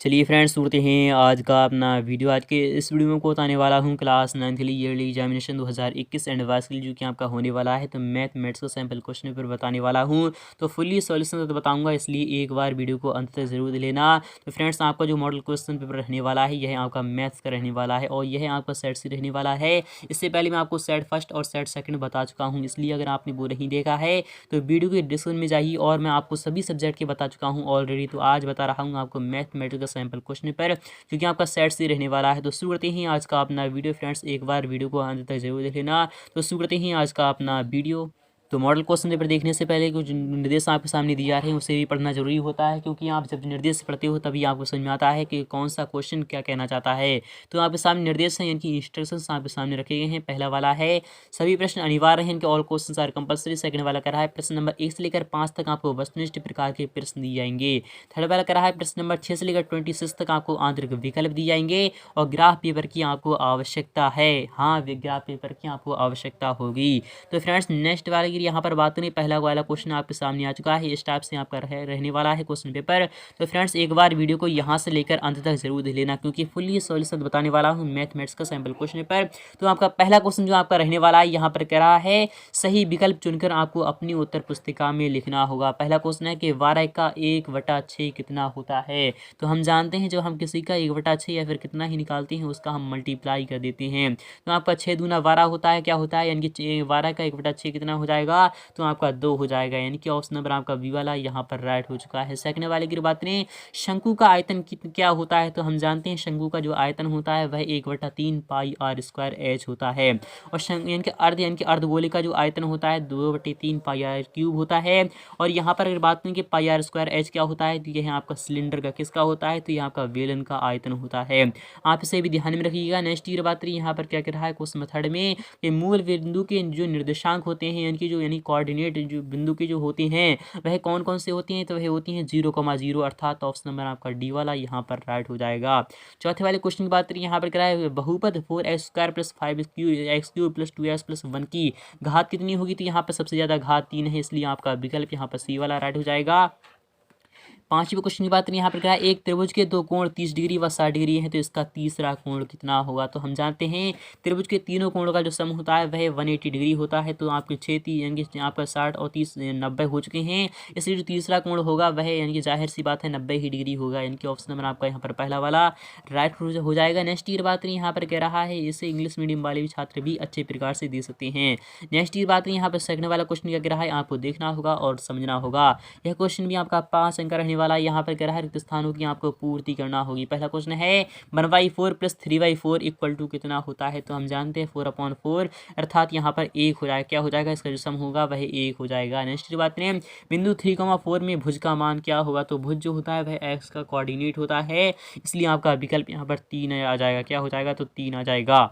चलिए फ्रेंड्स, सुनते हैं आज का अपना वीडियो। आज के इस वीडियो में को बताने वाला हूँ क्लास 9 के लिए ईयरली एग्जामिनेशन 2021 एंड वाइस के लिए जो कि आपका होने वाला है। तो मैथमेटिक्स का सैम्पल क्वेश्चन पेपर बताने वाला हूँ। तो फुल्ली सॉल्यूशन तो बताऊँगा, इसलिए एक बार वीडियो को अंत तक जरूर लेना। तो फ्रेंड्स, आपका जो मॉडल क्वेश्चन पेपर रहने वाला है यह आपका मैथ्स का रहने वाला है और यह आपका सेट से रहने वाला है। इससे पहले मैं आपको सेट फर्स्ट और सेट सेकंड बता चुका हूँ, इसलिए अगर आपने वो नहीं देखा है तो वीडियो के डिस्क्रिप्शन में जाइए और मैं आपको सभी सब्जेक्ट के बता चुका हूँ ऑलरेडी। तो आज बता रहा हूँ आपको मैथमेटिक्स का सैम्पल क्वेश्चन पेपर, क्योंकि आपका सेट से रहने वाला है। तो शुरू करते हैं आज का अपना वीडियो। फ्रेंड्स, एक बार वीडियो को अंत तक जरूर देख लेना। तो शुरू करते हैं आज का अपना वीडियो। तो मॉडल क्वेश्चन पेपर देखने से पहले कुछ निर्देश आपके सामने दिए जा रहे हैं उसे भी पढ़ना जरूरी होता है, क्योंकि आप जब निर्देश पढ़ते हो तभी आपको समझ में आता है कि कौन सा क्वेश्चन क्या कहना चाहता है। तो आपके सामने निर्देश हैं, यानी कि इंस्ट्रक्शंस आपके सामने रखे गए हैं। पहला वाला है सभी प्रश्न अनिवार्य हैं, इनके all question are compulsory. Second वाला कह रहा है प्रश्न नंबर 1 से लेकर 5 तक आपको वस्तुनिष्ठ प्रकार के प्रश्न दिए जाएंगे। थर्ड वाला कह रहा है प्रश्न नंबर 6 से लेकर 26 तक आपको आंतरिक विकल्प दिए जाएंगे और ग्राफ पेपर की आपको आवश्यकता है। हाँ, ग्राफ पेपर की आपको आवश्यकता होगी। तो फ्रेंड्स, नेक्स्ट वाले की यहाँ पर बात करें, पहला वाला क्वेश्चन आपके सामने आ चुका है। इस टाइप से आपका रहने वाला है क्वेश्चन पेपर। तो फ्रेंड्स, एक बार वीडियो को यहाँ से लेकर अंत तक जरूर देख लेना, क्योंकि फुल्ली सॉल्यूशन बताने वाला हूँ मैथमेटिक्स का सैम्पल क्वेश्चन पेपर। तो आपका पहला क्वेश्चन जो आपका रहने वाला है यहाँ पर कह रहा है सही विकल्प चुनकर आपको अपनी उत्तर पुस्तिका में लिखना होगा। पहला क्वेश्चन है कि 12 का 1/6 कितना होता है। तो हम जानते हैं जब हम किसी का 1/6 या फिर कितना ही निकालते हैं उसका हम मल्टीप्लाई कर देते हैं। तो आपका 6 दूना 12 होता है, क्या होता है, यानी कि 12 का 1/6 कितना हो जाएगा, तो आपका 2 हो जाएगा, यानी कि ऑप्शन नंबर आपका बी वाला यहाँ पर राइट हो चुका है। सेकंड वाले की बात करें, शंकु का आयतन क्या होता है। तो हम जानते हैं शंकु का जो आयतन होता है वह 1/3 पाई आर स्क्वायर एच होता है। और यानी कि अर्धगोले का जो आयतन होता है 2/3 पाई आर क्यूब होता है। और यहाँ पर अगर बात करें कि पाई आर स्क्वायर एच क्या होता है, तो यह आपका सिलेंडर का किसका होता है, तो यह आपका बेलन का आयतन होता है। आप इसे भी ध्यान में रखिएगा। नेक्स्ट ईयर बात करें, यहाँ पर क्या कह रहा है क्वेश्चन मेथड में कि मूल बिंदु के जो निर्देशांक होते हैं, यानी कोऑर्डिनेट जो बिंदु के जो होते हैं वह कौन कौन से होते हैं, तो वह होती हैं 0,0, अर्थात ऑप्शन नंबर आपका डी वाला यहाँ पर राइट हो जाएगा। चौथे वाले क्वेश्चन की बात करें, यहाँ पर कह रहा है बहुपद 4x² + 5x³ + 2s + 1 की घात कितनी होगी। तो यहाँ पर सबसे ज्यादा घात 3 है, इसलिए आपका विकल्प यहाँ पर सी वाला राइट हो जाएगा। पांचवें क्वेश्चन की बात करें, यहाँ पर क्या है एक त्रिभुज के दो कोण 30 डिग्री व 60 डिग्री है, तो इसका तीसरा कोण कितना होगा। तो हम जानते हैं त्रिभुज के तीनों कोणों का जो सम होता है वह 180 डिग्री होता है। तो आपके 6 यानी कि आपका 60 और 30 90 हो चुके हैं, इसलिए जो तीसरा कोण होगा वह यानी कि जाहिर सी बात है 90 ही डिग्री होगा, यानी कि ऑप्शन नंबर आपका यहाँ पर पहला वाला राइट हो जाएगा। नेक्स्ट ईयर बात करें, यहाँ पर कह रहा है इसे इंग्लिश मीडियम वाले भी छात्र भी अच्छे प्रकार से दे सकते हैं। नेक्स्ट ईयर बात करें, यहाँ पर सेकंड वाला क्वेश्चन क्या कह रहा है आपको देखना होगा और समझना होगा। यह क्वेश्चन भी आपका 5 अंक रहने वाला है। यहाँ पर कह रहा है रिक्त स्थानों की आपको पूर्ति करना होगी। पहला क्वेश्चन है 1/4 + 3/4 = कितना होता है। तो हम जानते हैं 4/4, अर्थात यहाँ पर 1 हो जाएगा, क्या हो जाएगा, इसका जो सम होगा वह 1 हो जाएगा। नेक्स्ट बात करें बिंदु 3,4 में भुज का मान क्या होगा। तो भुज जो होता है वह एक्स का कोऑर्डिनेट होता है, इसलिए आपका विकल्प यहाँ पर 3 आ जाएगा, क्या हो जाएगा, तो 3 आ जाएगा।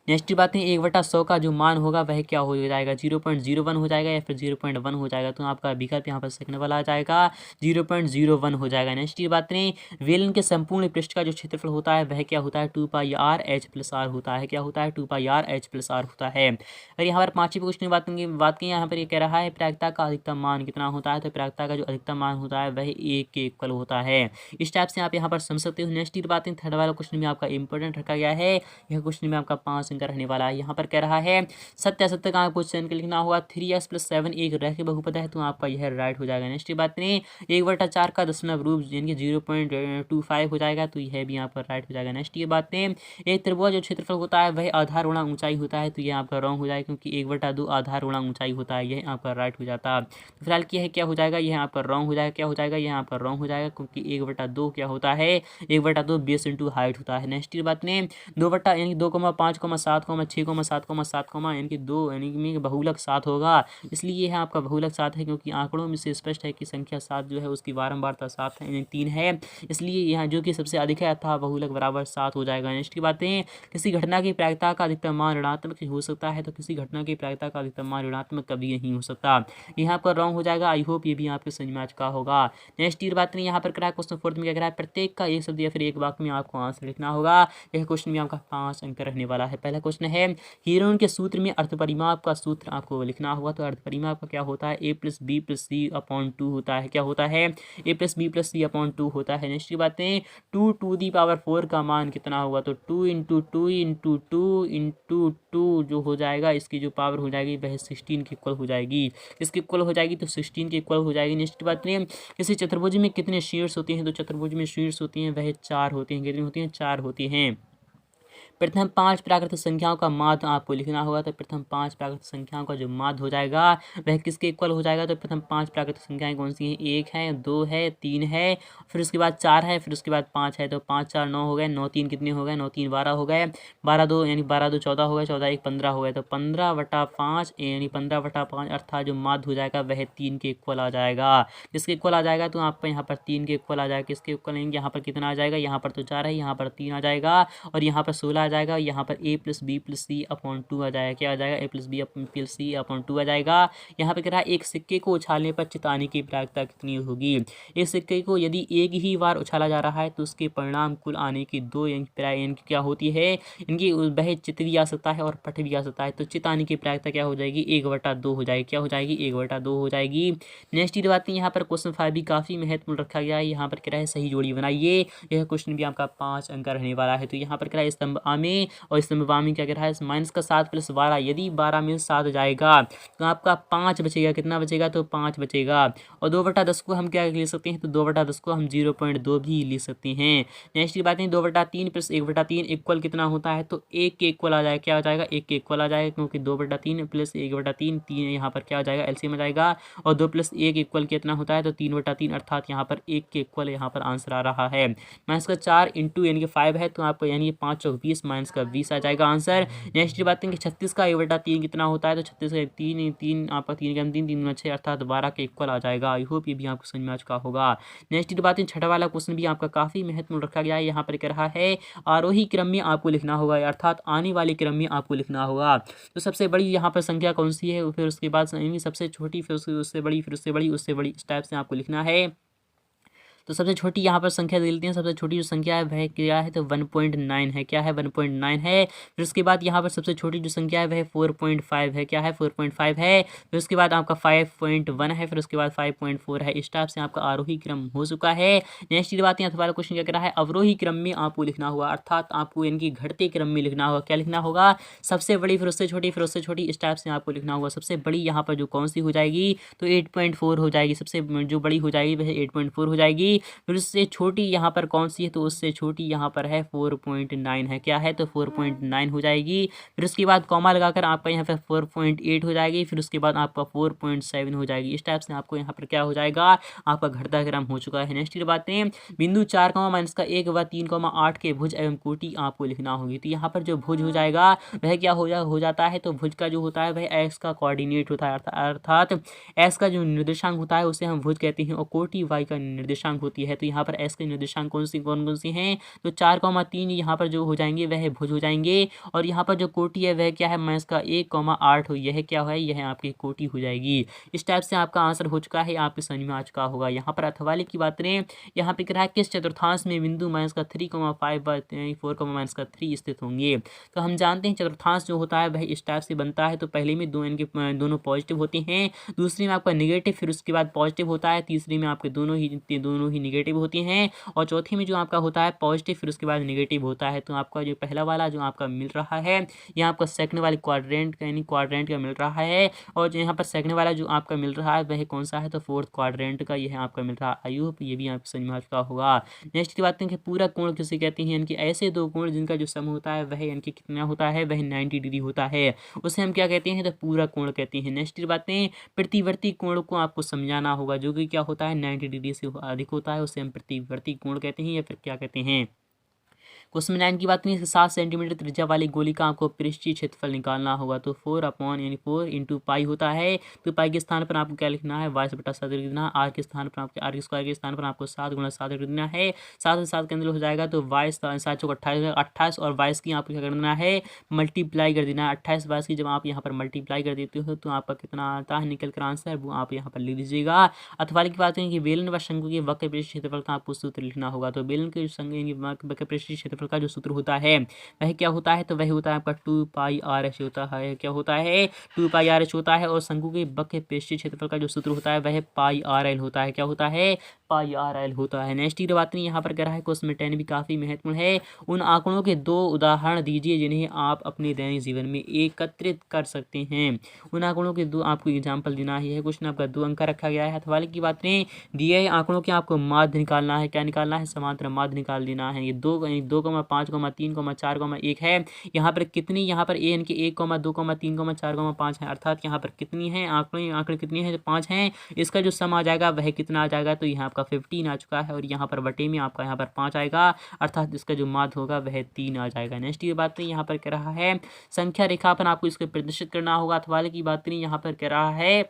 नेक्स्ट बात है 1/100 का जो मान होगा वह क्या हो जाएगा, 0.01 हो जाएगा या फिर 0.1 हो जाएगा। तो आपका विकल्प यहाँ पर सेकंड वाला आ जाएगा, 0.01 हो जाएगा। नेक्स्ट बात करें वेलन के संपूर्ण पृष्ठ का जो क्षेत्रफल होता है वह क्या होता है, 2πr/h+r होता है, क्या होता है, 2πr/h+r होता है। और यहाँ पर पांचवी क्वेश्चन की बात करें, यहाँ पर ये कह रहा है प्रायिकता का अधिकतम मान कितना होता है। तो प्रायिकता का जो अधिकतम मान होता है वह 1 के इक्वल होता है। इस टाइप से आप यहाँ पर समझ सकते हो। नेक्स्ट बात करें थर्ड वाला क्वेश्चन में आपका इंपॉर्टेंट रखा गया है, यह क्वेश्चन में आपका 5 अंक रहने वाला है। यहाँ पर कह रहा है सत्य असत्य का आपको चयन कर लिखना होगा। 3x + 7 एक रैखिक बहुपद है, तो आपका यह राइट हो जाएगा। नेक्स्ट बात करें 1/4 का दशमलव रूप यानी कि 0.25 हो जाएगा, तो यह भी यहाँ पर राइट हो जाएगा। नेक्स्ट ये बात करें एक त्रिभुज जो क्षेत्रफल होता है वह आधार गुणा ऊंचाई होता है, तो यह आपका रॉन्ग हो जाएगा, क्योंकि 1/2 आधार गुणा ऊंचाई होता है, यह आपका राइट हो जाता। तो फिलहाल क्या हो जाएगा, यह आपका रॉन्ग हो जाएगा, क्या हो जाएगा, यह आपका रॉन्ग हो जाएगा, क्योंकि 1/2 क्या होता है, 1/2 बेस इंटू हाइट होता है। नेक्स्ट ये बात करें 2 यानी 2,5, 7, 6, 7, 7, यानी कि 2 यानी कि बहुलक 7 होगा, इसलिए यह आपका बहुलक 7 है, क्योंकि आंकड़ों में से स्पष्ट है कि संख्या 7 जो है उसकी बारंबारता 7 है, 3 है, इसलिए यहाँ जो कि सबसे अधिक है अर्थात बहुलक बराबर 7 हो जाएगा। नेक्स्ट की बातें किसी घटना की प्रायिकता का अधिकतम मान ऋणात्मक हो सकता है, तो किसी घटना की प्रायिकता का अधिकतम मान ऋणात्मक कभी नहीं हो सकता, यहाँ पर रॉन्ग हो जाएगा। आई होप ये भी आपके समझ में आ चुका होगा। नेक्स्ट ये बात नहीं, यहाँ पर करा क्वेश्चन 4 में क्या करा है प्रत्येक का एक शब्द या फिर एक वाक्य में आपको आंसर लिखना होगा। यह क्वेश्चन में आपका 5 अंक रहने वाला है। पहला क्वेश्चन है, हीरोइन के सूत्र में अर्थ परिमाप का सूत्र आपको लिखना होगा। तो अर्थ परिमाप का क्या होता है, a+b+c/2 होता है। क्या होता है, a+b+c/2 होता है। नेक्स्ट की बात है, 2⁴ का मान कितना होगा। तो 2 × 2 × 2 × 2 जो हो जाएगा, इसकी जो पावर हो जाएगी वह 16 के इक्वल हो जाएगी। इसके इक्वल हो जाएगी तो 16 के इक्वल हो जाएगी। नेक्स्ट बात है, किसी चतुर्भुज में कितने शीर्ष होते हैं। तो चतुर्भुज में शीर्ष होती हैं वह 4 होती हैं। कितनी होती हैं, 4 होती हैं। प्रथम 5 प्राकृतिक संख्याओं का माध्य आपको लिखना होगा। तो प्रथम 5 प्राकृतिक संख्याओं का जो माध्य हो जाएगा वह किसके इक्वल हो जाएगा। तो प्रथम 5 प्राकृतिक संख्याएं कौन सी हैं, 1 है, 2 है, 3 है, फिर उसके बाद 4 है, फिर उसके बाद 5 है। तो 5 4 9 हो गए, 9 3 कितने हो गए, 9 3 12 हो गए, 12 2 यानी 12 2 14 हो गए, 14 1 15 हो गए। तो 15/5 यानी 15/5 अर्थात जो माध्य हो जाएगा वह 3 के इक्वल आ जाएगा। किसके इक्वल आ जाएगा, तो आपका यहाँ पर 3 के इक्वल आ जाएगा। किसके इक्वल लेंगे, यहाँ पर कितना आ जाएगा, यहाँ पर तो 4 है, यहाँ पर 3 आ जाएगा और यहाँ पर 16 आ जाएगा। यहाँ पर a+b+c/2 आ जाएगा। क्या आ जाएगा, a+b+c/2 आ जाएगा। यहाँ पर कह रहा है एक सिक्के को उछालने पर चिताने की प्रायिकता कितनी होगी। एक सिक्के को यदि एक ही बार उछाला जा रहा है तो उसके परिणाम कुल आने की 2 इनकी क्या होती है, इनकी वह चित भी आ सकता है और पट भी आ सकता है। तो चित आने की प्रायिकता क्या हो जाएगी, 1/2 हो जाएगी। क्या हो जाएगी, 1/2 हो जाएगी। नेक्स्ट ये बात है, यहाँ पर क्वेश्चन 5 भी काफ़ी महत्वपूर्ण रखा गया है। यहाँ पर कह रहा है सही जोड़ी बनाइए। यह क्वेश्चन भी आपका 5 अंक का रहने वाला है। तो यहाँ पर कह रहा है स्तंभ आ में और स्तंभ बा में क्या कह रहा है, -7 + 12, यदि 12 में 7 जाएगा तो आपका 5 बचेगा। कितना बचेगा, तो 5 बचेगा। और 2/10 को हम क्या ले सकते हैं, तो 2/10 को हम 0.2 भी ले सकते हैं। नेक्स्ट की बात है 2/3 + 1/3 इक्वल कितना होता है, तो 1 के इक्वल आ जाएगा। क्या आ जाएगा, 1 के इक्वल आ जाएगा, क्योंकि 2/3 + 1/3 3 यहाँ पर क्या आ जाएगा, एलसीएम आ जाएगा। और 2 + 1 इक्वल कितना होता है, तो 3/3 अर्थात यहाँ पर 1 के इक्वल यहाँ पर आंसर आ रहा है। -4 × यानी कि 5 है, तो आपको यानी 5 × 20 -20 आ जाएगा आंसर। नेक्स्ट की बात है कि 36 का 1/3 कितना होता है, तो 36 का 3 आपका 3 के 3 3 6 अर्थात 12 के इक्वल आ जाएगा। आई होप ये भी आपको समझ में आ चुका होगा। नेक्स्ट की बात है, छठा वाला क्वेश्चन भी आपका काफ़ी महत्वपूर्ण रखा गया है। यहाँ पर कह रहा है आरोही क्रम में आपको लिखना होगा, अर्थात आने वाले क्रम में आपको लिखना होगा। तो सबसे बड़ी यहाँ पर संख्या कौन सी है, फिर उसके बाद सबसे छोटी, फिर उससे बड़ी, फिर उससे बड़ी, उससे बड़ी, इस टाइप से आपको लिखना है। तो सबसे छोटी यहाँ पर संख्या दे लेते हैं। सबसे छोटी जो संख्या है वह क्या है, तो 1.9 है। क्या है, 1.9 है। फिर उसके बाद यहाँ पर सबसे छोटी जो संख्या है वह 4.5 है। क्या है, 4.5 है। फिर उसके बाद आपका 5.1 है। फिर उसके बाद 5.4 है। इस टाइप से आपका आरोही क्रम हो चुका है। नेक्स्ट की बात यहाँ वाला क्वेश्चन क्या कर रहा है, अवरोही क्रम में आपको लिखना होगा, अर्थात आपको इनकी घटते क्रम में लिखना होगा। क्या लिखना होगा, सबसे बड़ी, फिर उससे छोटी, फिर उससे छोटी, इस टाइप से आपको लिखना होगा। सबसे बड़ी यहाँ पर जो कौन सी हो जाएगी, तो 8.4 हो जाएगी। सबसे जो बड़ी हो जाएगी वह 8.4 हो जाएगी। फिर उससे छोटी यहाँ पर कौन सी है, तो उससे छोटी यहाँ पर है 4.9 है। क्या है, तो 4.9 हो जाएगी। फिर उसके बाद कॉमा लगाकर आपका यहाँ पर 4.8 हो जाएगी। फिर उसके बाद आपका 4.7 हो जाएगी। इस टाइप से आपको यहाँ पर क्या हो जाएगा, आपका घटता क्रम हो चुका है। नेक्स्ट बातें, बिंदु 4, -1 व 3, 8 के भुज एवं कोटि आपको लिखना होगी। तो यहाँ पर जो भुज हो जाएगा वह क्या हो जाता है, तो भुज का जो होता है वह एक्स का कोऑर्डिनेट होता है, अर्थात एक्स का जो निर्देशांक होता है उसे हम भुज कहते हैं और कोटि वाई का निर्देशांक होती है। तो यहाँ पर एस के निर्देशांक कौन कौन से हैं, तो 4, 3 यहाँ पर जो हो जाएंगे वह भुज हो जाएंगे। और यहाँ पर जो कोटि है वह क्या है, -1, 8 यह क्या है, यह आपकी कोटि हो जाएगी। इस टाइप से आपका आंसर हो चुका है, आपके समझ में आ चुका होगा। यहाँ पर अथवाले की बात करें, यहाँ पे कह रहा है किस चतुर्थांश में बिंदु -3, 5 व 4, -3 स्थित होंगे। तो हम जानते हैं चतुर्थांश जो होता है वह इस टाइप से बनता है। तो पहले में दोनों पॉजिटिव होते हैं, दूसरे में आपका निगेटिव, फिर उसके बाद पॉजिटिव होता है, तीसरे में आपके दोनों ही निगेटिव होती हैं, और चौथे में जो आपका होता है पॉजिटिव, फिर उसके बाद निगेटिव होता है। तो आपका जो पहला वाला जो आपका मिल रहा है, यहाँ आपका सेकंड वाले क्वाड्रेंट का यानी क्वाड्रेंट का मिल रहा है, और जो यहाँ पर सेकंड वाला जो आपका मिल रहा है वह कौन सा है, तो फोर्थ क्वाड्रेंट का यह आपका मिल रहा है। आई होप ये भी आपको समझ में आ चुका होगा। नेक्स्ट की बात है कि पूरा कोण किसे कहते हैं, यानी ऐसे दो कोण जिनका जो सम होता है वह यानी कितना होता है, वह 90 डिग्री होता है, उसे हम क्या कहते हैं, तो पूरा कोण कहते हैं। नेक्स्ट की बातें, प्रतिवर्ती कोण को आपको समझाना होगा, जो कि क्या होता है 90 डिग्री से अधिक होता है, उसे हम प्रतिवर्ती कोण कहते हैं या फिर क्या कहते हैं। क्वेश्चन 9 की बात करें, 7 सेंटीमीटर त्रिज्या वाली गोली का आपको पृष्ठीय क्षेत्रफल निकालना होगा। तो 4 × पाई होता है। तो पाई के स्थान पर आपको क्या लिखना है, 22/7 लिखना है। आर के स्थान पर आपके आर स्क्वायर के स्थान पर आपको 7 × 7 लिखना है। 7 से 7 कैंसिल हो जाएगा, तो 22 7 चौक 28 और 22 की आपको क्या करना है, मल्टीप्लाई कर देना है। 28 22 की जब आप यहाँ पर मल्टीप्लाई कर देते हो तो आपका कितना आता है निकल कर आंसर, वो आप यहाँ पर लिख लीजिएगा। अथवा की बात करें कि बेलन व शंकु के वक्र पृष्ठ क्षेत्रफल का आपको सूत्र लिखना होगा। तो बेलन के वक्र पृष्ठ क्षेत्रफल क्षेत्रफल का जो सूत्र होता है वह क्या होता है, तो वह होता है आपका 2πr/h होता है। क्या होता है, 2πr/h होता है। और शंकु के बक्के पृष्ठीय क्षेत्रफल का जो सूत्र होता है वह πrl होता है। क्या होता है, πrl होता है। नेक्स्ट की बात नहीं, यहाँ पर कह रहा है क्वेश्चन 10 भी काफ़ी महत्वपूर्ण है। उन आंकड़ों के 2 उदाहरण दीजिए जिन्हें आप अपने दैनिक जीवन में एकत्रित कर सकते हैं। उन आंकड़ों के 2 आपको एग्जाम्पल देना ही है। क्वेश्चन आपका 2 अंक का रखा गया है। हवाले की बात नहीं, दिए आंकड़ों के आपको माध्य निकालना है। क्या निकालना है, समांतर माध्य निकाल देना है। ये 2, 5, 3, 4, 1 है। यहाँ पर कितनी, यहाँ पर ए यानी कि 1, 2, 3, 4, 5 है, अर्थात यहाँ पर कितनी है आंकड़े कितनी है, 5 हैं। इसका जो सम आ जाएगा वह कितना आ जाएगा, तो यहाँ आपका 15 आ चुका है। और यहाँ पर बटे में आपका यहाँ पर 5 आएगा, अर्थात इसका जो माध्य होगा वह 3 आ जाएगा। नेक्स्ट ये बात नहीं, यहाँ पर कह रहा है संख्या रेखापन आपको इसको प्रदर्शित करना होगा। अथवा की बात नहीं, यहाँ पर कह रहा है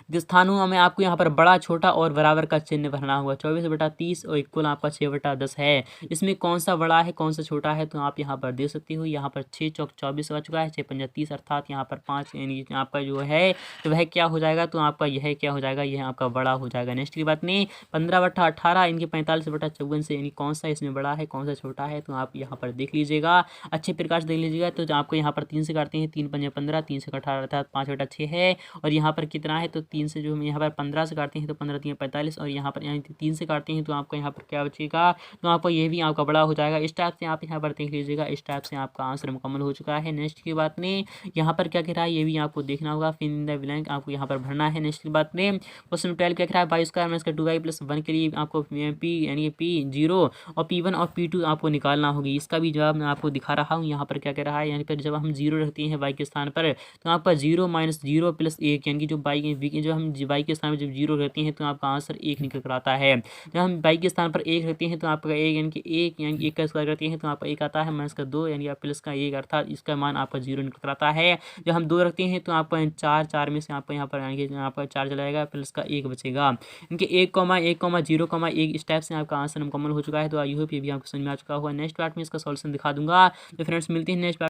स्थानों में आपको यहाँ पर बड़ा, छोटा और बराबर का चिन्ह भरना होगा। 24/30 और इक्वल आपका 6/10 है। इसमें कौन सा बड़ा है कौन सा छोटा है, तो आप यहाँ पर देख सकते हो। यहाँ पर 6 चौक 24 आ चुका है, 6 पंजा 30, अर्थात यहाँ पर 5 यानी आपका जो है तो वह क्या हो जाएगा, तो आपका यह क्या हो जाएगा, यह आपका बड़ा हो जाएगा। नेक्स्ट की बात नहीं, 15/18 इनके 45/54 से, यानी कौन सा इसमें बड़ा है कौन सा छोटा है, तो आप यहाँ पर देख लीजिएगा, अच्छे प्रकार से देख लीजिएगा। तो आपको यहाँ पर 3 से काटते हैं, 3 पंजा 15, 3 से 18 अर्थात 5/6 है। और यहाँ पर कितना है, तो 3 से जो हम यहाँ पर 15 से काटते हैं तो 15 3 45, और यहाँ पर 3 से काटते हैं तो आपको यहाँ पर क्या बचेगा, तो आपको ये भी आपका बड़ा हो जाएगा। इस टाइप से आप यहाँ पर देख लीजिएगा। इस टाइप से आपका आंसर मुकम्मल हो चुका है। नेक्स्ट की बात में यहाँ पर क्या कह रहा है, ये भी आपको देखना होगा। फिर इन द ब्लैंक आपको यहाँ पर भरना है। नेक्स्ट की बात में क्वेश्चन 12 क्या कह रहा है, y² - 2y+1 के लिए आपको p यानी p0 और p1 और p2 आपको निकालना होगी। इसका भी जवाब मैं आपको दिखा रहा हूँ। यहाँ पर क्या कह रहा है, यानी पर जब हम 0 रखते हैं y के स्थान पर, तो आपका 0 - 0 + 1 यानी कि जो जो हम y के स्थान पर जब 0 रहते हैं तो आपका आंसर 1 निकल कर आता है। जब हम y के स्थान पर 1 रखते हैं तो आपका 1 यानी कि 1 का स्क्वायर करते हैं तो आपका 1 आता है, माइनस का 2 यानी प्लस का 1, अर्थात इसका मान आपका 0 निकल कर आता है। जब हम 2 रखते हैं तो आपका 4 में से आपका यहाँ पर आपका 4 चला जाएगा, प्लस का 1 बचेगा। इनके 1,1,0,1 इस टाइप से आपका आंसर मुकम्मल हो चुका है। तो आई होप ये भी आपको समझ में आ चुका होगा। नेक्स्ट पार्ट में इसका सॉल्यूशन दिखा दूंगा। तो फ्रेंड्स मिलते हैं नेक्स्ट